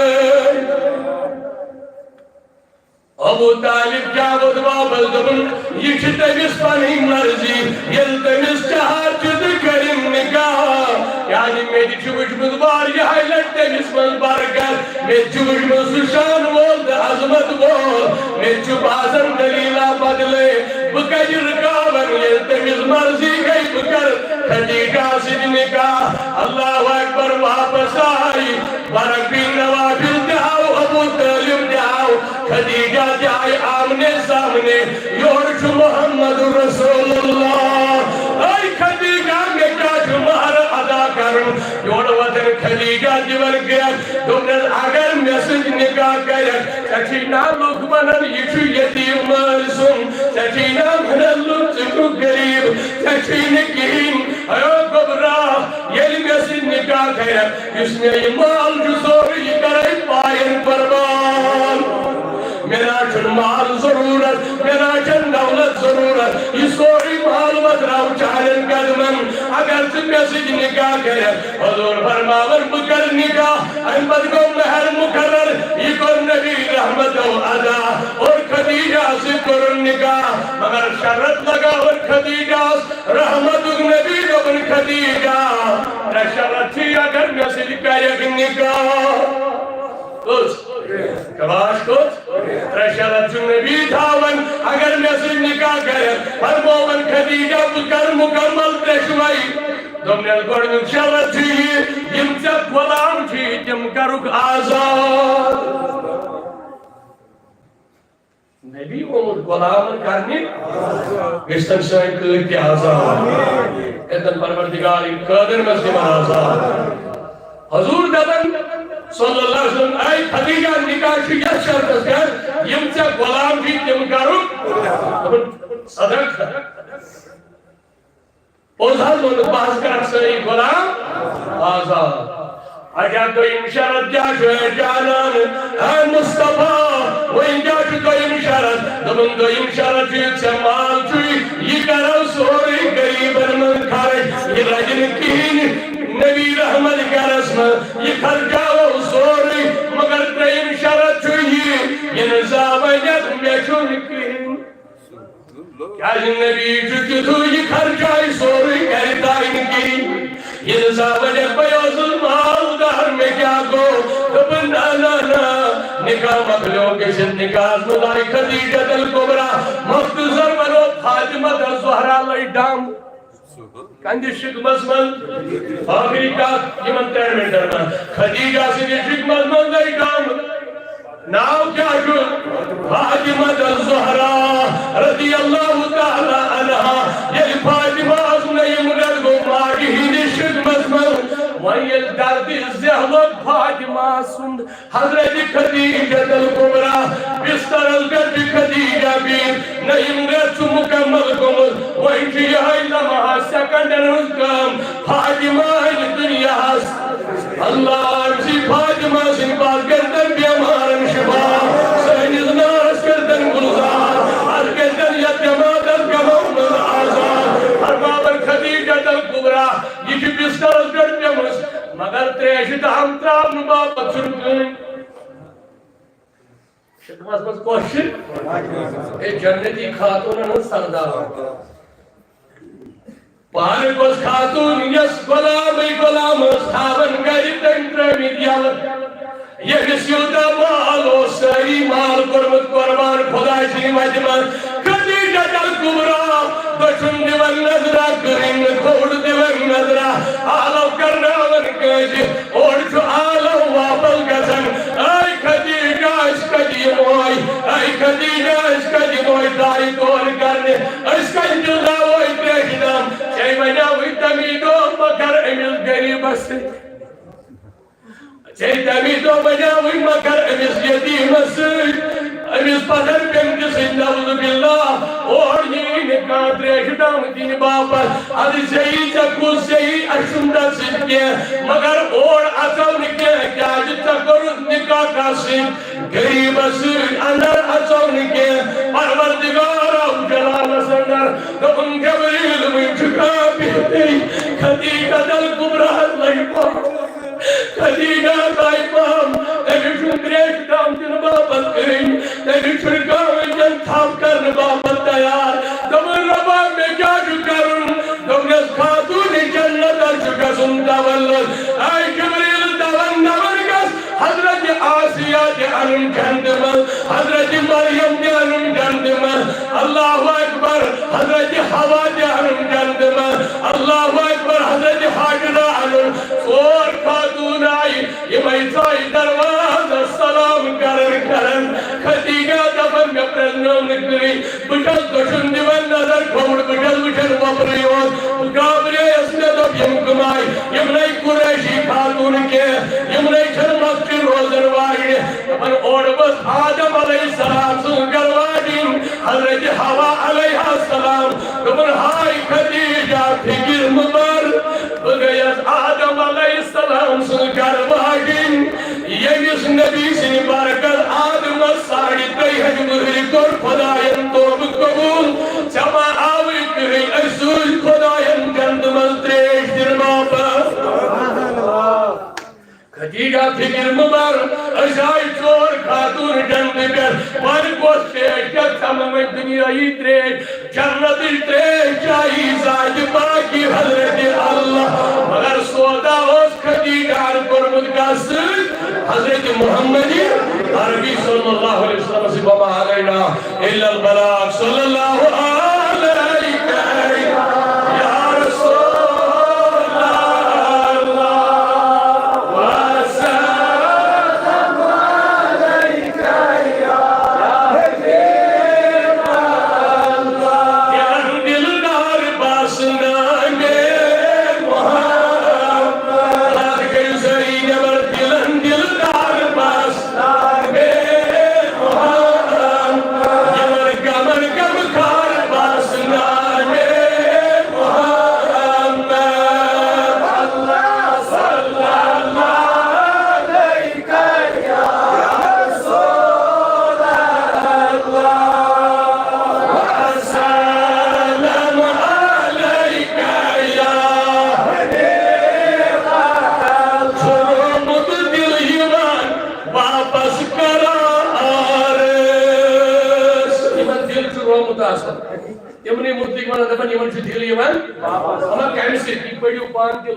ابو طالب کیا بدوا بلدبن یہ چھتیس پانی مرضی یل تمیس چہار چد کرن نکاح یعنی میری چوش بدوار یہ حیلت تمیس من برکت میں چوش مسوشان وولد عظمت وول میں چوبازن دلیلہ بدلے بکج رکاون یل تمیس مرضی گئی بکر خدیجہ سید نکاح اللہ اکبر واپس آئی برک بین نوافل دہاو ابو طالب دہاو خدیجہ جائے آمنے سامنے یورش محمد رسول اللہ اے خدیجہ میں کیا جمہر ادا کرن یور وطن خدیجہ دیور گیا دونن اگر میسج نکاح کرن سچینا لکمنن یچو یتیم مرسن سچینا منن لکچکو گریب سچین کین ایو گبرا یلی میسج نکاح کرن اس نے مال جو سوری کرائی پائن پربان میرا چھن مال ضرورت میرا چھن دولت ضرورت یہ سوری مال بدراو چاہن قدمن اگر تم میں سے نکاح کرے حضور فرماون بکر نکاح احمد کو مہر مقرر یہ کو نبی رحمت و عدا اور خدیجہ سے کرن نکاح مگر شرط لگا اور خدیجہ رحمت نبی ابن خدیجہ شرط تھی اگر میں سے نکاح کباش کت شرط نبی تھاون اگر میں سے نکاح کرے فرماون خدیجہ بکر مکمل ترشوائی دمنیل گوڑن شرط تھی یم چک غلام تھی تم کرک آزاد نبی عمر غلام کرنی گشتن سائن قیدی آزاد ادن پروردگار قادر مسلم آزاد حضور دبن صلی اللہ علیہ وسلم اے خدیجہ نکاح کی یہ شرط ہے یم چک غلام تھی تم کرک صدق اوزاد من باز کر سئی غلام آزاد اگر دویم شرط کیا شوئے جانان اے مصطفیٰ وہ انجا چو دویم شرط دمن دویم شرط چوئے چمال چوئے یہ کرو سوری قریبن من کھارے یہ رجن کین نبی رحمت کا رسم یہ خرجاو سوری مگر دویم شرط چوئے یہ نظام جد میں چون کین کیا جن نبی چکی تو یہ خرجائی سوری کرتا ان کی یہ نظام جد بیوزل مال دار میں کیا گو دبن نا نکاح مخلوق کے شد نکاح مدائی خدیجہ دل کبرا مختصر منو فاطمہ دل زہرہ لائی ڈام کانجی شک مزمن آخری کا یہ من 3 منٹ درنا خدیجہ سے یہ شک مزمن لائی ڈام ناو کیا جو فاطمہ دل زہرہ رضی اللہ تعالی عنہ یہ فاطمہ ازنی مرد گو ماڑی ہی شک مزمن وَيَلْ دَرْدِ زِحْلَقْ فَاطِمَا سُند حضرت خدیجہ الکبرى بستر الگرد خدیجہ بیر نئیم رچ مکمل کمل وَإِنْجِ يَحَيْ لَمَحَا سیکنڈر حکم فاطمہ دنیا ہست اللہ امسی فاطمہ سن باز گردن بیمارن شفا سینز ناس گردن گلزار ہر گردن یتیمادر گمون آزاد ہر بابر خدیجہ الکبرى یہ کی بستر الگرد مگر تریشت ہم تراب نباب چھرکن شکماز مز کوشش اے جنتی خاتون سردار پانک اس خاتون یس غلام استھاون گری تنگرمی دیالت یہ سیوتا مالو سری مال قرمت قربان خدای سی مجمن خدیجہ الکبرى دشن دیون نظرہ کرن کھوڑ دیون نظرہ آلو کرنا اور جو آلو واپل گزن اے خدیجہ اس کا دیموئی اے خدیجہ اس کا دیموئی دائی کون کرنے اس کا جلدہ ہوئی پیشنام چاہی مجھا ہوئی تمیدو مکر امیل گریب سے چاہی تمیدو مجھا ہوئی مکر امیل یتیم سے امیل پتر پینک سے نعوذ باللہ اور یہ نکاح تریشتام دین باپر ادھی صحیح چکو صحیح اشندہ سکتے مگر اور اچھو نکے کیا جتا کرو نکاح کا سکھ گریب سکھ اندر اچھو نکے پروردگار او جلال سندر تو ان جبریل میں چکا پیتے خدیجہ الکبرى اللہ پاک خدیجہ اللہ تیری شکریش دام جن بابت کریں تیری شرکاویں جن تھاپ کرن بابت تیار دمن ربا میں کیا شکرن دمنس خاتون جنت شکسن دولت اے جبریل دون نورگس حضرت آسیہ جہنم جندمن حضرت مریم جہنم جندمن اللہ اکبر حضرت حوا جہنم جندمن اللہ اکبر حضرت حاجرہ عنم اور خاتون آئی یہ میسائی درواز السلام کرن خدیجہ دفن میں پرزنوں نکلی بچل دشن دیون نظر کھوڑ بچل بچل وپریون گابرے اسندو یمکمائی یمنائی قریشی خاتون کے یمنائی شرمت کی روزن وائی اپن اوڑبس آدم علیہ السلام سنگر واجین حضرت حوا علیہ السلام اپن ہائی خدیجہ فکر مبر بگیت آدم علیہ السلام سنگر واجین ییٚمِس نبی سٕنٛدِ برکت آدمس 3.5 وُہٕرۍ کوٚر خۄداین توبہٕ قبوٗل ژےٚ ما آوٕے کٕہٕنۍ أسۍ سوٗزۍ خۄداین جنتہٕ منٛز ترٛیش دِنہٕ باپتھ خدیجہ فکر مبر أسۍ آیہِ 4 خاتوٗن جنتہٕ پٮ۪ٹھ وۄنۍ کۄس ترٛیش کیٛاہ ژےٚ ما وۄنۍ دُنیٲیی ترٛیش جنتٕچ ترٛیش چاہیے ذاتہِ باقی حضرت اللہ مگر سودا اوس خدیجہن کوٚرمُت کَتھ سۭتۍ حضرت محمد عربی صلی اللہ علیہ وسلم سے وما علینا الا البلاغ صلی اللہ علیہ یا رسول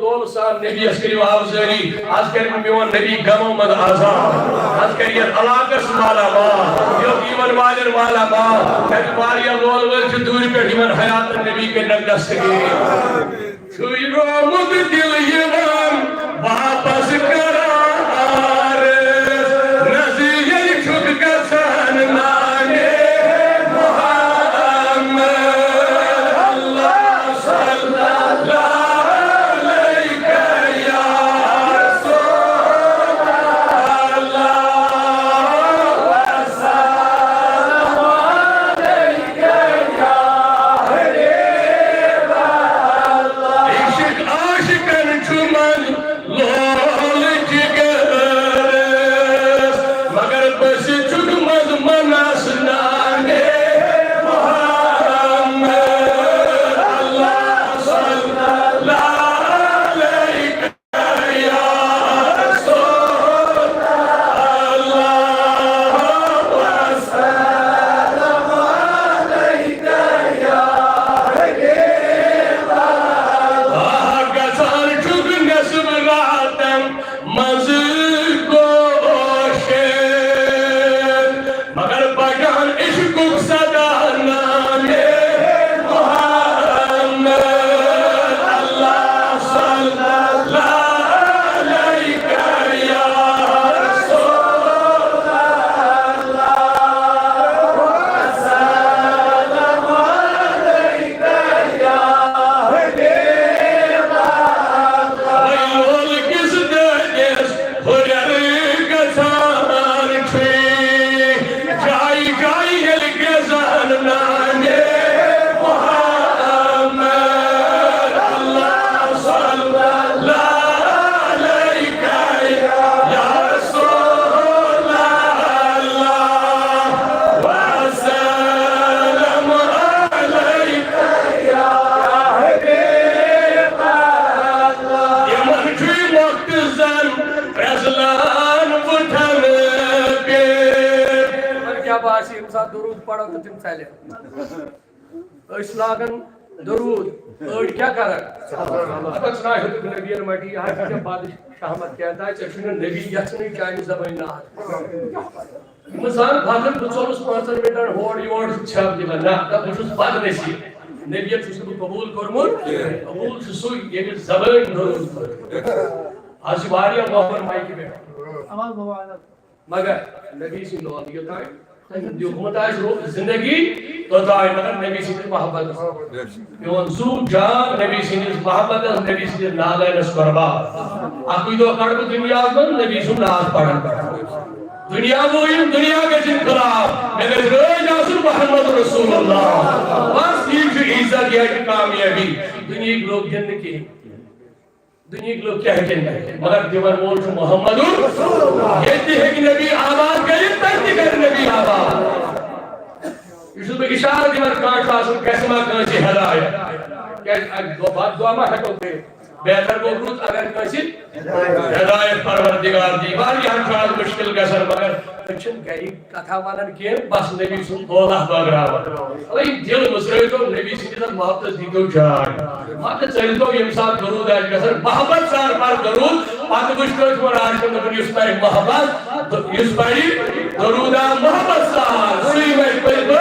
لول سان نبی کریو آوزاری آج کریم میون نبی غمو مد آزاد آج کریم علاقس مالا مال یو ایمان والر مالا مال تک واریا لول ول دوری پہ ایمان حیات نبی کے نقدس گئی چھوئی رومد دل یوان واپس کرار نزیر چھک گسان نانے درود پڑھو تو تم چلے اس لاگن درود اڑ کیا کرن اگر سنا ہے تو نبی مٹی ہے کہ بادشاہ احمد کہتا ہے کہ نبی یسنی چاہیے زبان نہ مثال بھاگن بچولس 5 منٹن ہور یور چھپ دِوان نہ بچوس بد نصیب نبی چھُس بہٕ قبول کوٚرمُت قبول چھُ سُے ییٚمِس زبان درود آز چھِ واریاہ وافر مایکہِ پٮ۪ٹھ مگر نبی سٕنٛدۍ لول یوٚتانۍ حکومت زندگی تو مگر نبی سندس محبت میون زو جان نبی سندس محبت نبی سندس نالینس قربان اکی دو کڑ دنیا من نبی سن ناز پڑھن دنیا ویم دنیا کے خلاف مگر روز آسن محمد رسول اللہ بس یہ عزت یہ کامیابی دنیا کے لوگ جن کی دنیا کے لوگ کیا کہتے مگر دیوان مول چھو محمد یہ ہے کہ نبی آباد کریں تک کر نبی آباد یہ بہ اشارہ دیوان کانٹ آسن کیسے ماں کانچی ہدایت کیا بات دعا ماں ہٹو گئے بہتر کو روز اگر کسی ہدایت پروردگار دی باری ہم شاید مشکل گسر مگر اچھن کہی کتھا وانن کی بس نبی سن بولا بگراوا اللہ دل مسرے تو نبی سن محبت دی تو جان مات چل تو یم ساتھ درود ہے گسر محبت سار پر درود پات گشت کو راج کو نبی اس پر محبت اس پر درود محبت سار سی میں پر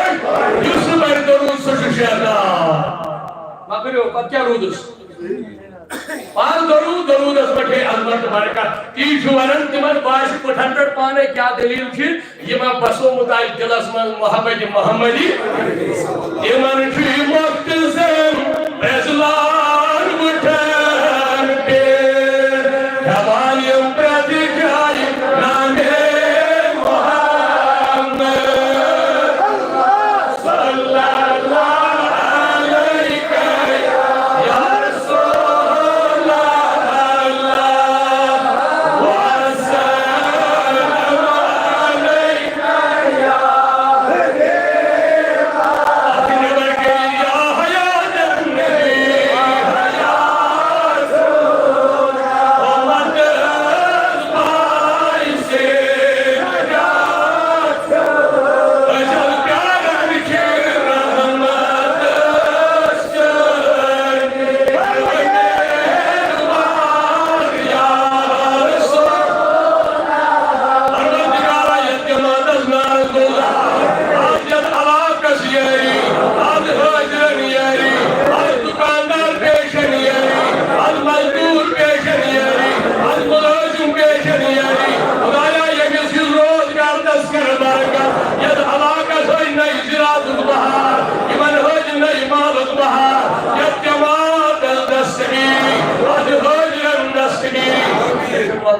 اس پر درود سشیدا ما کرو پت کیا رودس پار درود اس پٹھے عظمت برکت تی جوانن تمن باش پٹھنڈ پانے کیا دلیل چھ یما بسو متای دلس من محبت محمدی یمن چھ مختصر رسلان مٹھن پہ جوانیم پرتی جائی نام محمد صلی اللہ علیہ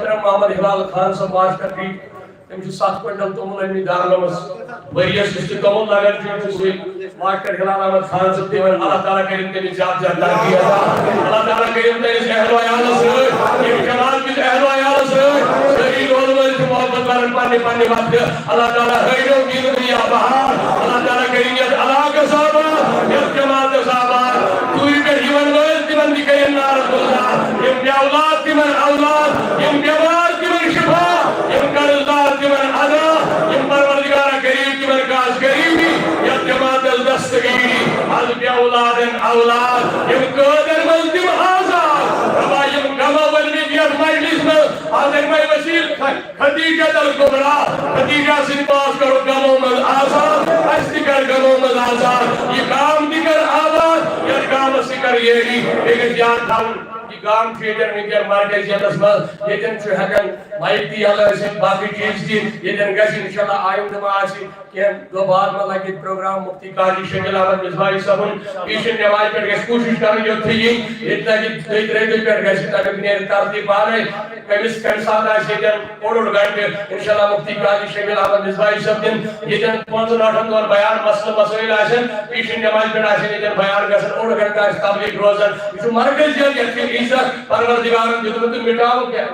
یا محمد ہلال خان صاحب ماسٹر بھی تم چھ 7 کوئنٹل تومل امی دارلمس وریس اس تومل لگن چھ سی ماسٹر ہلال احمد خان صاحب دیوان اللہ تعالیٰ کریم تیمی زیاد زیادہ کیا اللہ تعالیٰ کریم تیمی اہل و عیال سے یہ جماعت کی اہل و عیال سے سری رول میں سے محبت بارن پانی بات دیا اللہ تعالیٰ خیروں کی دنیا بہار اللہ تعالیٰ کریم یہ اللہ کا صحابہ یہ جماعت صحابہ توی پر جیون گوئل تیمن دکھئے نارد اللہ یہ بیا اولاد تیمن اولاد یہ بیمار تیمن شفا یہ قرضدار تیمن عدا یہ پروردگار کریم تیمن کاز کریمی یہ جماعت الدستگیری از بیا اولادن اولاد یہ قدر ملتیم آزاد ربا یہ گما والمیدیت مجلس میں حاضر میں وسیل خدیجہ الکبرا خدیجہ سے پاس کرو گموں میں آزاد استی کر گموں میں آزاد یہ کام دیگر آباد یہ کام سکر یہی ایک جان تھاؤں یہ کام تھیٹر میٹر مارکیزیت اسمال یہ دن چھو حقن مائک دی اللہ سے باقی چیز دی یہ دن گسی انشاءاللہ آئیم دماغ آسی کہ ہم دو بعد میں لگی پروگرام مفتی قاضی شکل احمد مصباحی صاحب پیشن نماز پر گس کوشش کرنے جو تھی اتنا کہ دیکھ رہے دل پر گسی تاکہ بنیر ترتیب آنے کمیس کم ساتھ آئیسی دن اوڑ گھنٹے انشاءاللہ مفتی قاضی شکل احمد مصباحی صاحب دن یہ دن 5 دور بیان مسئلہ مسئلہ آسن پیشن نماز پر آسن یہ دن بیان گسن اوڑ گھنٹہ اس تبلیغ روزن یہ مرکز جل یقین عزت پروردگارن جو تم مٹاؤ کیا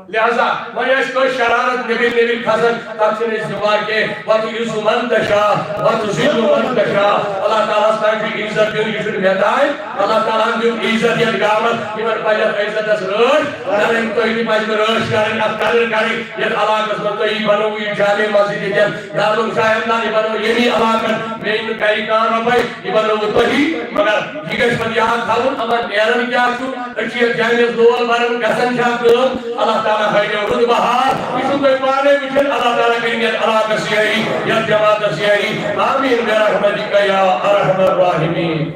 لہذا میں اس کو شرارت نبی خزن تاکسن استعمال کے وَتُعِزُّ مَن تَشَاءُ وَتُذِلُّ مَن تَشَاءُ اللہ تعالیٰ ساتھ کی عزت دیوں یہ مہدائے اللہ تعالیٰ دیوں عزت یہ گامت یہ پاجت عزت اس رش کریں تو ہی پاجت رش کریں اب کریں یہ علاقہ میں تو ہی بنو یہ جامع مسجد یہ دارم شاہدانی بنو یہ بھی علاقہ میں ان کئی کار ربائی یہ بنو تو ہی مگر جگش پر یہاں کھاؤں اما نیرن کیا چھو اچھی جامع دول بارن گسن شاہ کروں اللہ تعالیٰ خیلی رد بہار اسو کوئی پانے بچھن اللہ تعالیٰ کریں یہ علاقہ سیائی یا جماعت سیائی آمین برحمتک یا ارحم الراحمین